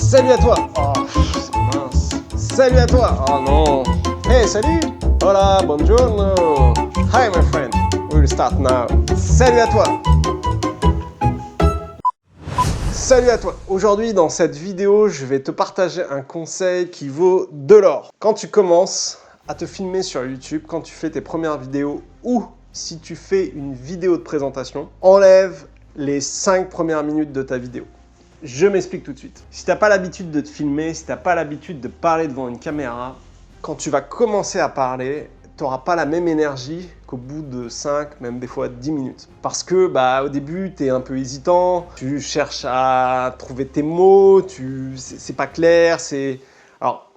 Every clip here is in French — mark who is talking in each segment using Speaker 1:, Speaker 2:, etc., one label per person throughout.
Speaker 1: Salut à toi. Oh, c'est mince. Salut à toi. Oh non. Hey, salut. Hola, buongiorno. Hi, my friend. We'll start now. Salut à toi. Salut à toi. Aujourd'hui, dans cette vidéo, je vais te partager un conseil qui vaut de l'or. Quand tu commences à te filmer sur YouTube, quand tu fais tes premières vidéos ou si tu fais une vidéo de présentation, enlève les 5 premières minutes de ta vidéo. Je m'explique tout de suite. Si tu n'as pas l'habitude de te filmer, si tu n'as pas l'habitude de parler devant une caméra, quand tu vas commencer à parler, tu n'auras pas la même énergie qu'au bout de 5, même des fois 10 minutes. Parce que au début, tu es un peu hésitant, tu cherches à trouver tes mots, c'est pas clair, Alors,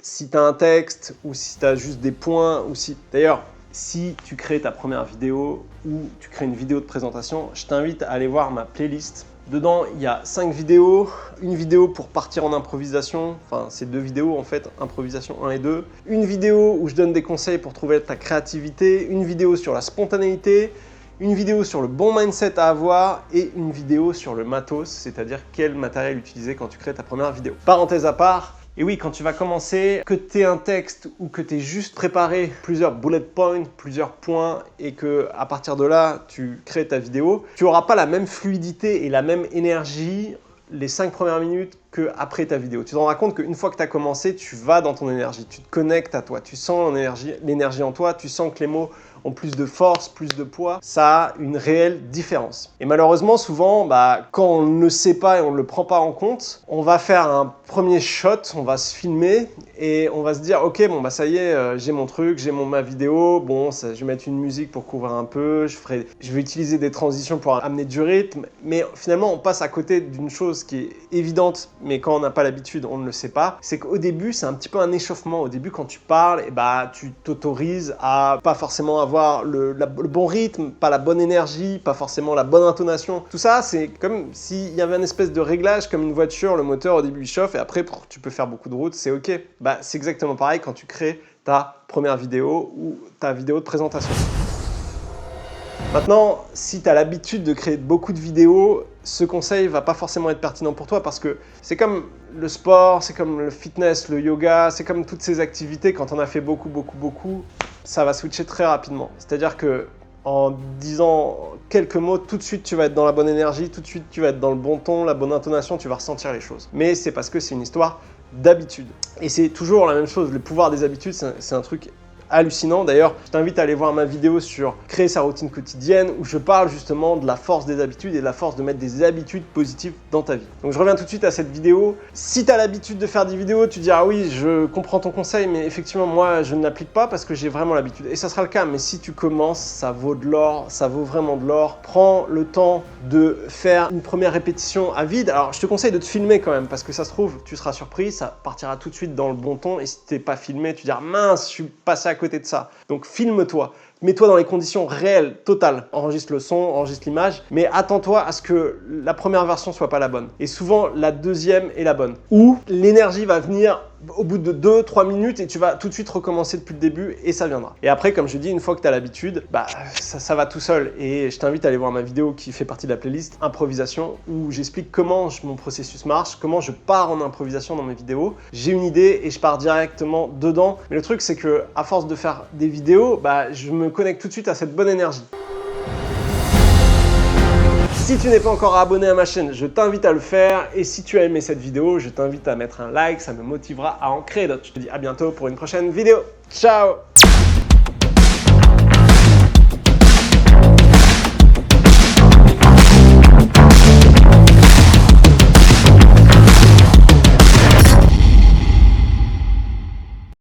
Speaker 1: si tu as un texte ou si tu as juste des points, ou si... D'ailleurs, si tu crées ta première vidéo ou tu crées une vidéo de présentation, je t'invite à aller voir ma playlist. Dedans, il y a 5 vidéos, une vidéo pour partir en improvisation, enfin c'est 2 vidéos en fait, improvisation 1 et 2, une vidéo où je donne des conseils pour trouver ta créativité, une vidéo sur la spontanéité, une vidéo sur le bon mindset à avoir et une vidéo sur le matos, c'est-à-dire quel matériel utiliser quand tu crées ta première vidéo. Parenthèse à part, et oui, quand tu vas commencer, que tu aies un texte ou que tu aies juste préparé plusieurs bullet points, plusieurs points et que à partir de là, tu crées ta vidéo, tu n'auras pas la même fluidité et la même énergie les 5 premières minutes qu'après ta vidéo. Tu te rendras compte qu'une fois que tu as commencé, tu vas dans ton énergie, tu te connectes à toi, tu sens l'énergie en toi, tu sens que les mots ont plus de force, plus de poids, ça a une réelle différence. Et malheureusement, souvent, quand on ne le sait pas et on ne le prend pas en compte, on va faire un premier shot, on va se filmer et on va se dire « Ok, ça y est, j'ai mon truc, j'ai ma vidéo, je vais mettre une musique pour couvrir un peu, je vais utiliser des transitions pour amener du rythme. » Mais finalement, on passe à côté d'une chose qui est évidente, mais quand on n'a pas l'habitude, on ne le sait pas. C'est qu'au début, c'est un petit peu un échauffement. Au début, quand tu parles, tu t'autorises à pas forcément avoir le bon rythme, pas la bonne énergie, pas forcément la bonne intonation. Tout ça, c'est comme s'il y avait une espèce de réglage, comme une voiture, le moteur au début il chauffe et après tu peux faire beaucoup de route, c'est ok. C'est exactement pareil quand tu crées ta première vidéo ou ta vidéo de présentation. Maintenant, si tu as l'habitude de créer beaucoup de vidéos, ce conseil va pas forcément être pertinent pour toi parce que c'est comme le sport, c'est comme le fitness, le yoga, c'est comme toutes ces activités, quand on a fait beaucoup, ça va switcher très rapidement. C'est-à-dire que en disant quelques mots, tout de suite tu vas être dans la bonne énergie, tout de suite tu vas être dans le bon ton, la bonne intonation, tu vas ressentir les choses. Mais c'est parce que c'est une histoire d'habitude. Et c'est toujours la même chose, le pouvoir des habitudes, c'est un truc hallucinant. D'ailleurs, je t'invite à aller voir ma vidéo sur créer sa routine quotidienne où je parle justement de la force des habitudes et de la force de mettre des habitudes positives dans ta vie. Donc je reviens tout de suite à cette vidéo. Si tu as l'habitude de faire des vidéos, tu dis « Ah oui, je comprends ton conseil, mais effectivement, moi, je ne l'applique pas parce que j'ai vraiment l'habitude. » Et ça sera le cas, mais si tu commences, ça vaut de l'or, ça vaut vraiment de l'or. Prends le temps de faire une première répétition à vide. Alors, je te conseille de te filmer quand même parce que ça se trouve, tu seras surpris, ça partira tout de suite dans le bon ton et si tu n'es pas filmé, tu diras « Mince, je suis passé à côté de ça. » Donc filme-toi, mets-toi dans les conditions réelles, totales. Enregistre le son, enregistre l'image, mais attends-toi à ce que la première version soit pas la bonne. Et souvent, la deuxième est la bonne. Ou l'énergie va venir au bout de 2-3 minutes et tu vas tout de suite recommencer depuis le début et ça viendra. Et après, comme je dis, une fois que tu as l'habitude, ça va tout seul. Et je t'invite à aller voir ma vidéo qui fait partie de la playlist improvisation où j'explique comment mon processus marche, comment je pars en improvisation dans mes vidéos. J'ai une idée et je pars directement dedans. Mais le truc, c'est que à force de faire des vidéos, je me connecte tout de suite à cette bonne énergie. Si tu n'es pas encore abonné à ma chaîne, je t'invite à le faire. Et si tu as aimé cette vidéo, je t'invite à mettre un like, ça me motivera à en créer d'autres. Je te dis à bientôt pour une prochaine vidéo. Ciao!